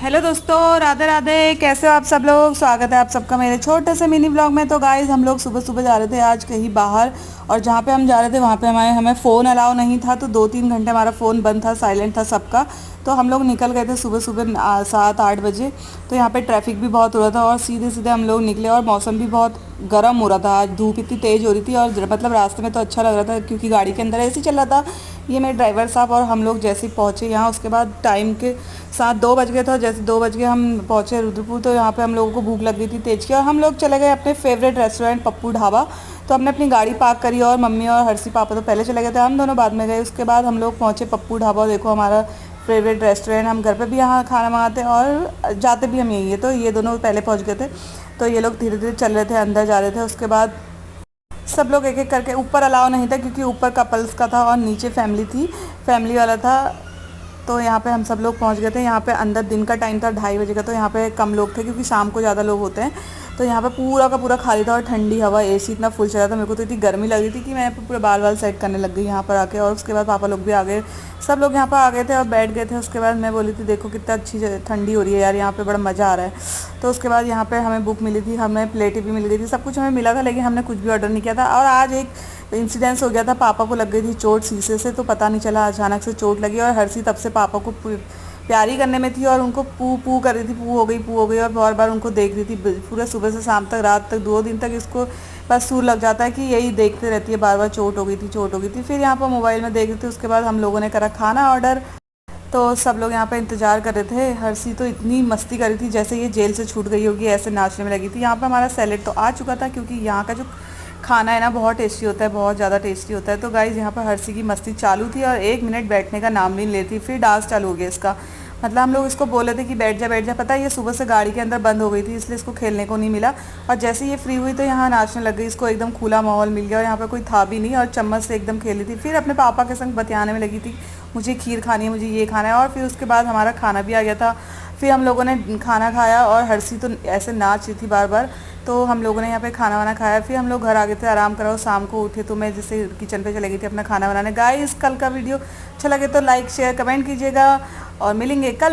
Hello दोस्तों, राधे राधे। कैसे हो आप सब लोग? स्वागत है आप सबका मेरे छोटे से मिनी ब्लॉग में। तो गाइस, हम लोग सुबह सुबह जा रहे थे आज कहीं बाहर, और जहाँ पे हम जा रहे थे वहाँ पे हमें फ़ोन अलाउ नहीं था। तो 2-3 घंटे हमारा फ़ोन बंद था, साइलेंट था सबका। तो हम लोग निकल गए थे सुबह सुबह 7-8 बजे। तो यहाँ पे ट्रैफिक भी बहुत हो रहा था और सीधे सीधे हम लोग निकले, और मौसम भी बहुत गर्म हो रहा था। आज धूप इतनी तेज़ हो रही थी, और मतलब रास्ते में तो अच्छा लग रहा था क्योंकि गाड़ी के अंदर ऐसे चल रहा था। ये मेरे ड्राइवर साहब और हम लोग जैसे ही पहुँचे यहाँ, उसके बाद टाइम के साथ 2 बज गए थे, और जैसे 2 बज गए हम पहुँचे रुद्रपुर। तो यहाँ पे हम लोगों को भूख लग गई थी तेज की, और हम लोग चले गए अपने फेवरेट रेस्टोरेंट पप्पू ढाबा। तो हमने अपनी गाड़ी पार्क करी, और मम्मी और हर्षी पापा तो पहले चले गए थे, हम दोनों बाद में गए। उसके बाद हम लोग पहुँचे पप्पू ढाबा। देखो हमारा फेवरेट रेस्टोरेंट, हम घर पे भी यहाँ खाना मंगाते हैं और जाते भी हम यही है। तो ये दोनों पहले पहुँच गए थे, तो ये लोग धीरे धीरे चल रहे थे, अंदर जा रहे थे। उसके बाद सब लोग एक एक करके, ऊपर अलाउ नहीं था क्योंकि ऊपर कपल्स का था और नीचे फैमिली थी, फैमिली वाला था। तो यहाँ पे हम सब लोग पहुँच गए थे। यहाँ पे अंदर दिन का टाइम था 2:30 बजे का, तो यहाँ पे कम लोग थे क्योंकि शाम को ज़्यादा लोग होते हैं। तो यहाँ पे पूरा का पूरा खाली था, और ठंडी हवा, एसी इतना फुल चल रहा था। मेरे को तो इतनी गर्मी लग रही थी कि मैं यहाँ पे पूरे बाल वाल सेट करने लग गई यहाँ पर आके। और उसके बाद पापा लोग भी आ गए, सब लोग यहाँ पर आ गए थे और बैठ गए थे। उसके बाद मैं बोली थी देखो कितना अच्छी ठंडी हो रही है यार, यहाँ पे बड़ा मज़ा आ रहा है। तो उसके बाद यहाँ पे हमें बुक मिली थी, हमें प्लेटें भी मिल गई थी, सब कुछ हमें मिला था, लेकिन हमने कुछ भी ऑर्डर नहीं किया था। और आज एक इंसिडेंस हो गया था, पापा को लग गई थी चोट शीशे से, तो पता नहीं चला, अचानक से चोट लगी। और हर्षी तब से पापा को प्यारी करने में थी, और उनको पू पू कर रही थी, पू हो गई, पू हो गई, और बार बार उनको देख रही थी पूरे सुबह से शाम तक, रात तक, 2 दिन तक। इसको बस सूर लग जाता है कि यही देखते रहती है बार बार, चोट हो गई थी, चोट हो गई थी। फिर यहाँ पर मोबाइल में देख रही थी। उसके बाद हम लोगों ने करा खाना ऑर्डर। तो सब लोग यहाँ पे इंतज़ार कर रहे थे। हर्षी तो इतनी मस्ती कर रही थी जैसे ये जेल से छूट गई होगी, ऐसे नाचने में लगी थी। यहाँ पे हमारा सैलेड तो आ चुका था, क्योंकि यहाँ का जो खाना है ना बहुत टेस्टी होता है, बहुत ज़्यादा टेस्टी होता है। तो गाइज़, यहाँ पर हर्षी की मस्ती चालू थी, और 1 मिनट बैठने का नाम नहीं लेती। फिर डांस चालू हो गया इसका। मतलब हम लोग इसको बोले थे कि बैठ जा बैठ जा, पता है ये सुबह से गाड़ी के अंदर बंद हो गई थी, इसलिए इसको खेलने को नहीं मिला। और जैसे ये फ्री हुई तो यहाँ नाचने लग गई, इसको एकदम खुला माहौल मिल गया, और यहाँ पर कोई था भी नहीं, और चम्मच से एकदम खेली थी। फिर अपने पापा के संग बतियाने में लगी थी, मुझे खीर खानी है, मुझे ये खाना है। और फिर उसके बाद हमारा खाना भी आ गया था। फिर हम लोगों ने खाना खाया, और हर्षी तो ऐसे नाच रही थी बार बार। तो हम लोगों ने यहाँ पे खाना वाना खाया, फिर हम लोग घर आ गए थे, आराम करा। और शाम को उठे तो मैं जैसे किचन पे चले गई थी अपना खाना बनाने। गाइस, कल का वीडियो अच्छा लगे तो लाइक शेयर कमेंट कीजिएगा, और मिलेंगे कल।